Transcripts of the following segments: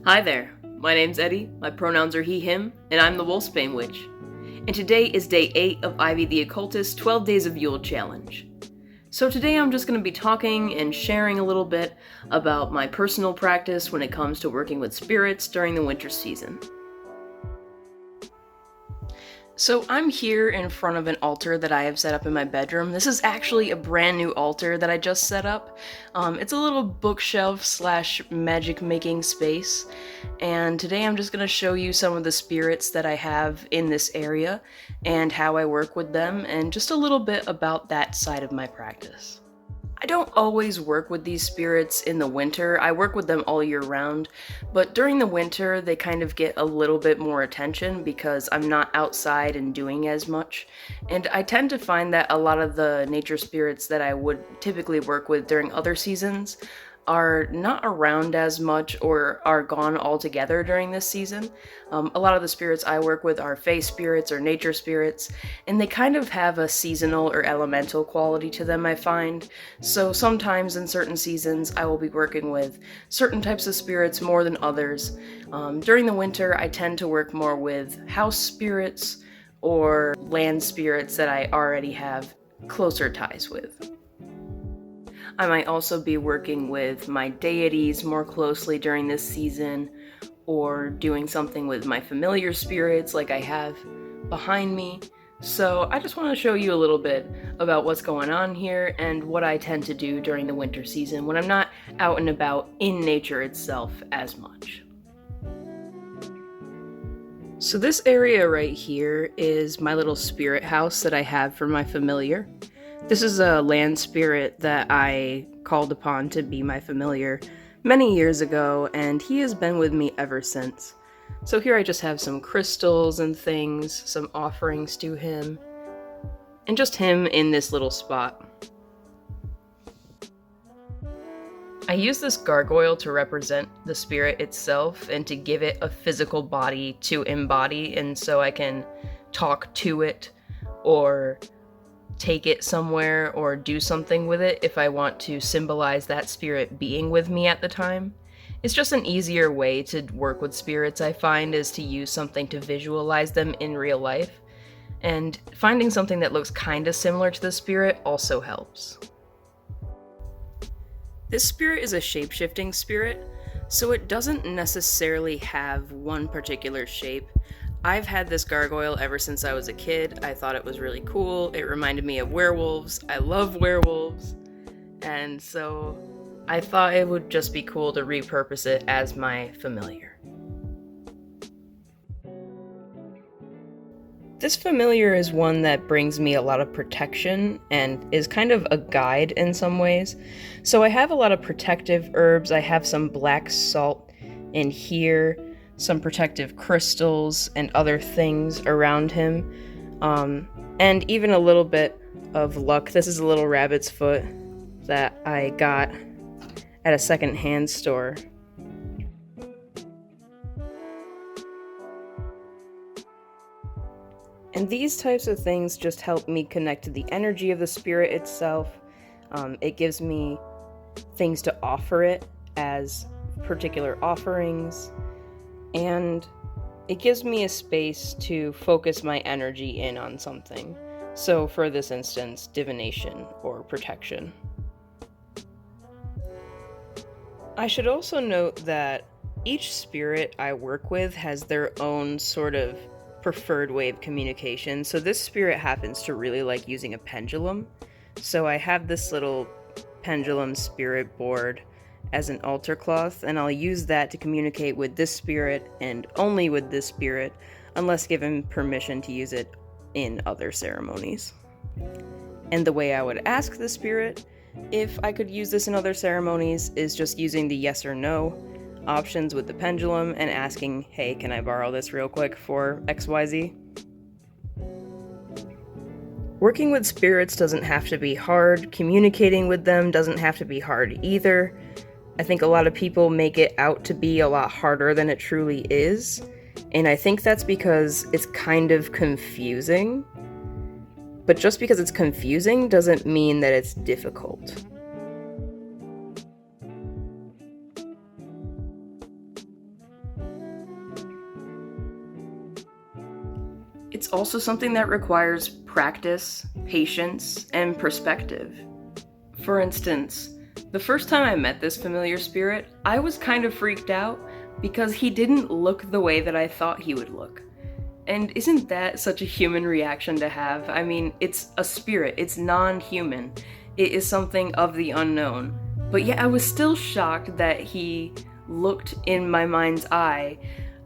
Hi there, my name's Eddie, my pronouns are he, him, and I'm the Wolfsbane Witch. And today is day 8 of Ivy the Occultist 12 Days of Yule Challenge. So today I'm just going to be talking and sharing a little bit about my personal practice when it comes to working with spirits during the winter season. So I'm here in front of an altar that I have set up in my bedroom. This is actually a brand new altar that I just set up. It's a little bookshelf slash magic making space. And today I'm just going to show you some of the spirits that I have in this area and how I work with them and just a little bit about that side of my practice. I don't always work with these spirits in the winter. I work with them all year round, but during the winter they kind of get a little bit more attention because I'm not outside and doing as much. And I tend to find that a lot of the nature spirits that I would typically work with during other seasons are not around as much or are gone altogether during this season. A lot of the spirits I work with are fae spirits or nature spirits, and they kind of have a seasonal or elemental quality to them, I find. So sometimes in certain seasons I will be working with certain types of spirits more than others. During the winter I tend to work more with house spirits or land spirits that I already have closer ties with. I might also be working with my deities more closely during this season, or doing something with my familiar spirits like I have behind me. So I just want to show you a little bit about what's going on here and what I tend to do during the winter season when I'm not out and about in nature itself as much. So this area right here is my little spirit house that I have for my familiar. This is a land spirit that I called upon to be my familiar many years ago, and he has been with me ever since. So here I just have some crystals and things, some offerings to him, and just him in this little spot. I use this gargoyle to represent the spirit itself and to give it a physical body to embody, and so I can talk to it or take it somewhere or do something with it if I want to symbolize that spirit being with me at the time. It's just an easier way to work with spirits, I find, is to use something to visualize them in real life. And finding something that looks kinda similar to the spirit also helps. This spirit is a shape-shifting spirit, so it doesn't necessarily have one particular shape. I've had this gargoyle ever since I was a kid. I thought it was really cool. It reminded me of werewolves. I love werewolves. And so I thought it would just be cool to repurpose it as my familiar. This familiar is one that brings me a lot of protection and is kind of a guide in some ways. So I have a lot of protective herbs. I have some black salt in here, some protective crystals and other things around him, and even a little bit of luck. This is a little rabbit's foot that I got at a second-hand store. And these types of things just help me connect to the energy of the spirit itself. It gives me things to offer it as particular offerings, and it gives me a space to focus my energy in on something. So for this instance, divination or protection. I should also note that each spirit I work with has their own sort of preferred way of communication. So this spirit happens to really like using a pendulum. So I have this little pendulum spirit board as an altar cloth, and I'll use that to communicate with this spirit and only with this spirit, unless given permission to use it in other ceremonies. And the way I would ask the spirit if I could use this in other ceremonies is just using the yes or no options with the pendulum and asking, hey, can I borrow this real quick for XYZ? Working with spirits doesn't have to be hard. Communicating with them doesn't have to be hard either. I think a lot of people make it out to be a lot harder than it truly is, and I think that's because it's kind of confusing. But just because it's confusing doesn't mean that it's difficult. It's also something that requires practice, patience, and perspective. For instance, the first time I met this familiar spirit, I was kind of freaked out because he didn't look the way that I thought he would look. And isn't that such a human reaction to have? I mean, it's a spirit, it's non-human. It is something of the unknown. But yet I was still shocked that he looked, in my mind's eye,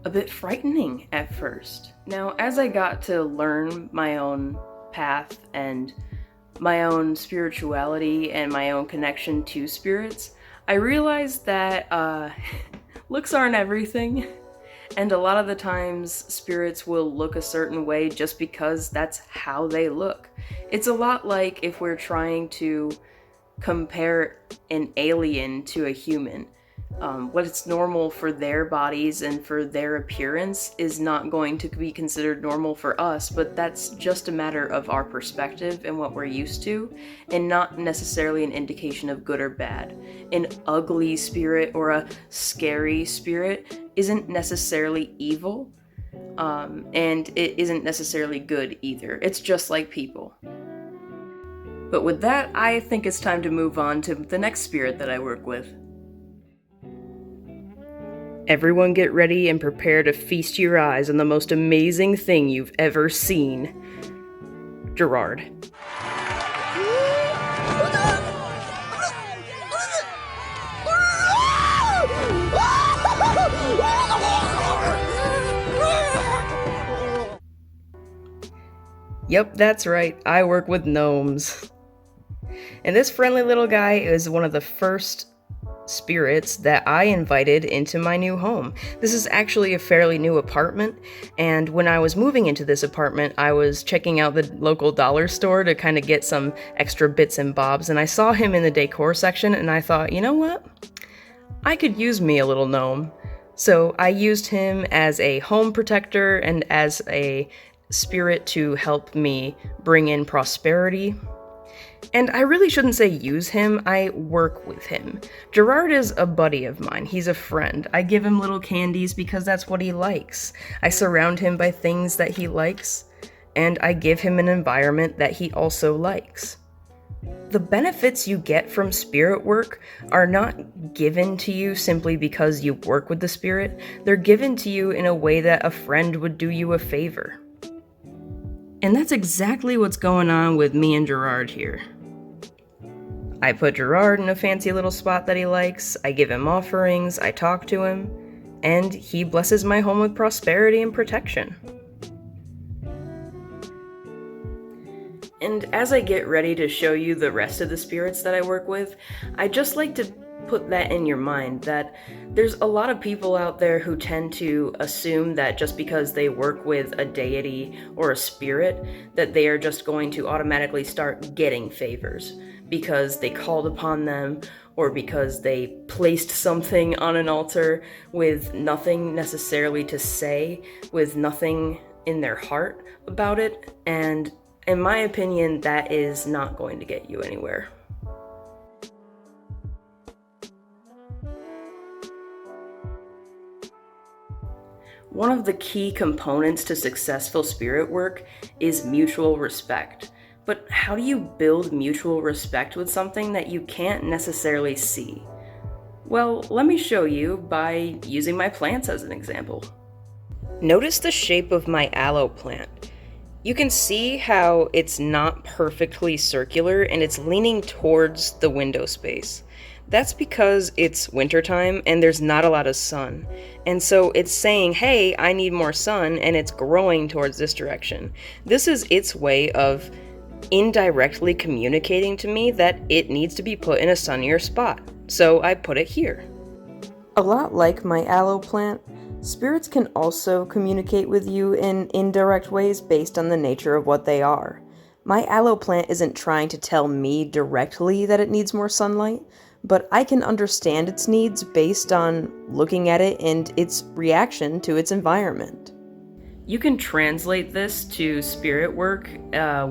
a bit frightening at first. Now, as I got to learn my own path and my own spirituality and my own connection to spirits, I realized that looks aren't everything. And a lot of the times, spirits will look a certain way just because that's how they look. It's a lot like if we're trying to compare an alien to a human. What's normal for their bodies and for their appearance is not going to be considered normal for us, but that's just a matter of our perspective and what we're used to, and not necessarily an indication of good or bad. An ugly spirit or a scary spirit isn't necessarily evil, and it isn't necessarily good either. It's just like people. But with that, I think it's time to move on to the next spirit that I work with. Everyone get ready and prepare to feast your eyes on the most amazing thing you've ever seen. Gerard. Yep, that's right, I work with gnomes. And this friendly little guy is one of the first spirits that I invited into my new home. This is actually a fairly new apartment, and when I was moving into this apartment, I was checking out the local dollar store to kind of get some extra bits and bobs, and I saw him in the decor section, and I thought, you know what? I could use me a little gnome. So I used him as a home protector and as a spirit to help me bring in prosperity. And I really shouldn't say use him, I work with him. Gerard is a buddy of mine, he's a friend. I give him little candies because that's what he likes. I surround him by things that he likes, and I give him an environment that he also likes. The benefits you get from spirit work are not given to you simply because you work with the spirit, they're given to you in a way that a friend would do you a favor. And that's exactly what's going on with me and Gerard here. I put Gerard in a fancy little spot that he likes, I give him offerings, I talk to him, and he blesses my home with prosperity and protection. And as I get ready to show you the rest of the spirits that I work with, I'd just like to put that in your mind, that there's a lot of people out there who tend to assume that just because they work with a deity or a spirit, that they are just going to automatically start getting favors because they called upon them or because they placed something on an altar with nothing necessarily to say, with nothing in their heart about it, and in my opinion, that is not going to get you anywhere. One of the key components to successful spirit work is mutual respect. But how do you build mutual respect with something that you can't necessarily see? Well, let me show you by using my plants as an example. Notice the shape of my aloe plant. You can see how it's not perfectly circular and it's leaning towards the window space. That's because it's wintertime and there's not a lot of sun. And so it's saying, hey, I need more sun, and it's growing towards this direction. This is its way of indirectly communicating to me that it needs to be put in a sunnier spot. So I put it here. A lot like my aloe plant, spirits can also communicate with you in indirect ways based on the nature of what they are. My aloe plant isn't trying to tell me directly that it needs more sunlight, but I can understand its needs based on looking at it and its reaction to its environment. You can translate this to spirit work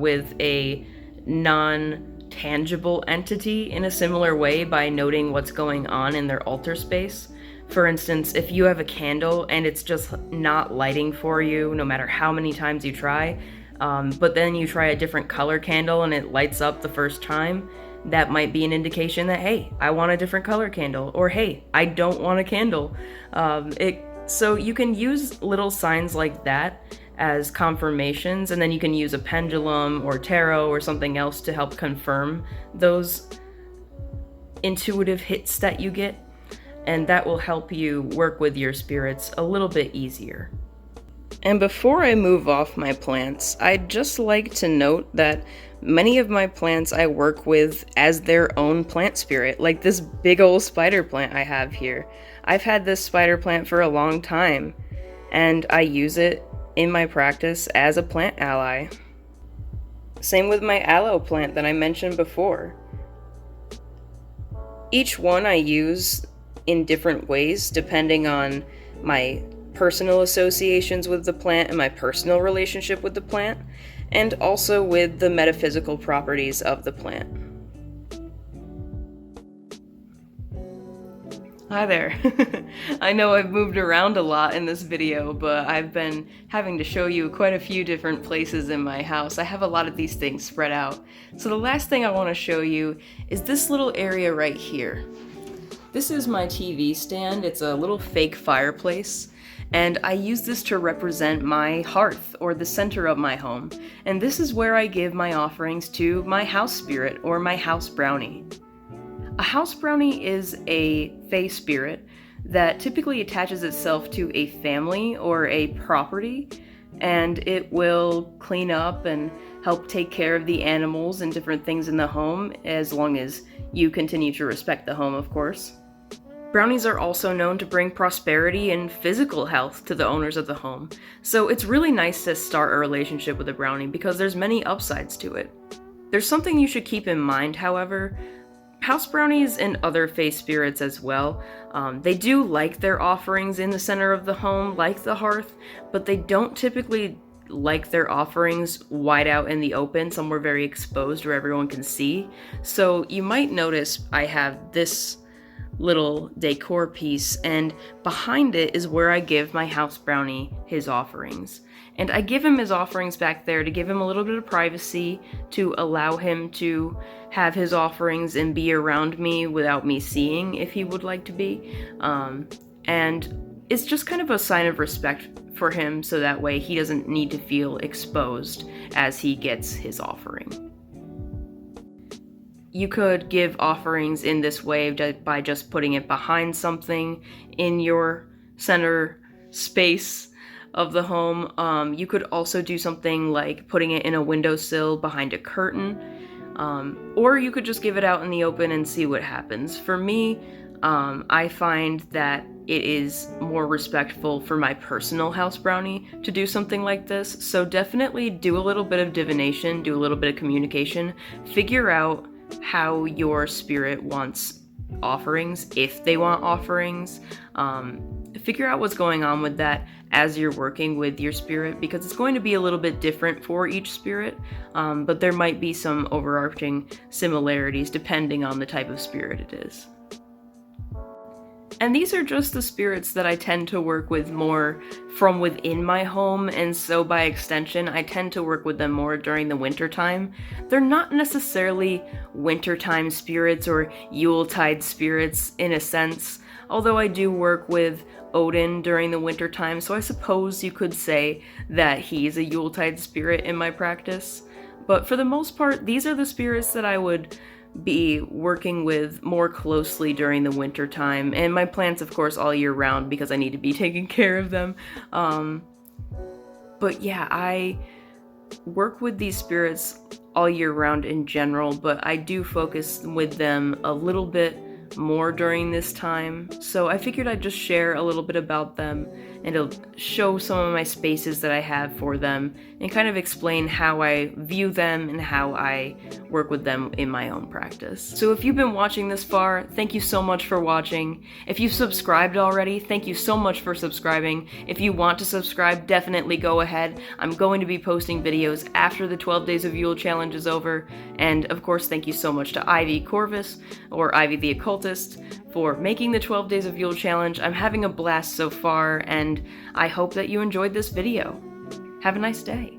with a non-tangible entity in a similar way by noting what's going on in their altar space. For instance, if you have a candle and it's just not lighting for you, no matter how many times you try, but then you try a different color candle and it lights up the first time, that might be an indication that, hey, I want a different color candle, or hey, I don't want a candle. So you can use little signs like that as confirmations, and then you can use a pendulum or tarot or something else to help confirm those intuitive hits that you get, and that will help you work with your spirits a little bit easier. And before I move off my plants, I'd just like to note that many of my plants I work with as their own plant spirit, like this big old spider plant I have here. I've had this spider plant for a long time, and I use it in my practice as a plant ally. Same with my aloe plant that I mentioned before. Each one I use in different ways depending on my personal associations with the plant and my personal relationship with the plant, and also with the metaphysical properties of the plant. Hi there. I know I've moved around a lot in this video, but I've been having to show you quite a few different places in my house. I have a lot of these things spread out. So the last thing I want to show you is this little area right here. This is my TV stand. It's a little fake fireplace, and I use this to represent my hearth, or the center of my home. And this is where I give my offerings to my house spirit, or my house brownie. A house brownie is a fae spirit that typically attaches itself to a family or a property, and it will clean up and help take care of the animals and different things in the home, as long as you continue to respect the home, of course. Brownies are also known to bring prosperity and physical health to the owners of the home, so it's really nice to start a relationship with a brownie because there's many upsides to it. There's something you should keep in mind, however. House brownies and other fae spirits as well, they do like their offerings in the center of the home, like the hearth, but they don't typically like their offerings wide out in the open, somewhere very exposed where everyone can see. So you might notice I have this little decor piece, and behind it is where I give my house brownie his offerings. And I give him his offerings back there to give him a little bit of privacy, to allow him to have his offerings and be around me without me seeing if he would like to be. And it's just kind of a sign of respect for him, so that way he doesn't need to feel exposed as he gets his offering. You could give offerings in this way by just putting it behind something in your center space of the home. You could also do something like putting it in a windowsill behind a curtain, or you could just give it out in the open and see what happens. For me, I find that it is more respectful for my personal house brownie to do something like this, so definitely do a little bit of divination, do a little bit of communication, figure out how your spirit wants offerings, if they want offerings. Figure out what's going on with that as you're working with your spirit, because it's going to be a little bit different for each spirit, but there might be some overarching similarities depending on the type of spirit it is. And these are just the spirits that I tend to work with more from within my home, and so by extension, I tend to work with them more during the winter time. They're not necessarily wintertime spirits or Yuletide spirits in a sense, although I do work with Odin during the winter time, so I suppose you could say that he's a Yuletide spirit in my practice. But for the most part, these are the spirits that I would be working with more closely during the winter time, and my plants of course all year round because I need to be taking care of them. But yeah, I work with these spirits all year round in general, but I do focus with them a little bit more during this time, so I figured I'd just share a little bit about them and it'll show some of my spaces that I have for them and kind of explain how I view them and how I work with them in my own practice. So if you've been watching this far, thank you so much for watching. If you've subscribed already, thank you so much for subscribing. If you want to subscribe, definitely go ahead. I'm going to be posting videos after the 12 Days of Yule challenge is over. And of course, thank you so much to Ivy Corvus, or Ivy the Occultist, Occultist for making the 12 Days of Yule challenge. I'm having a blast so far, and I hope that you enjoyed this video. Have a nice day.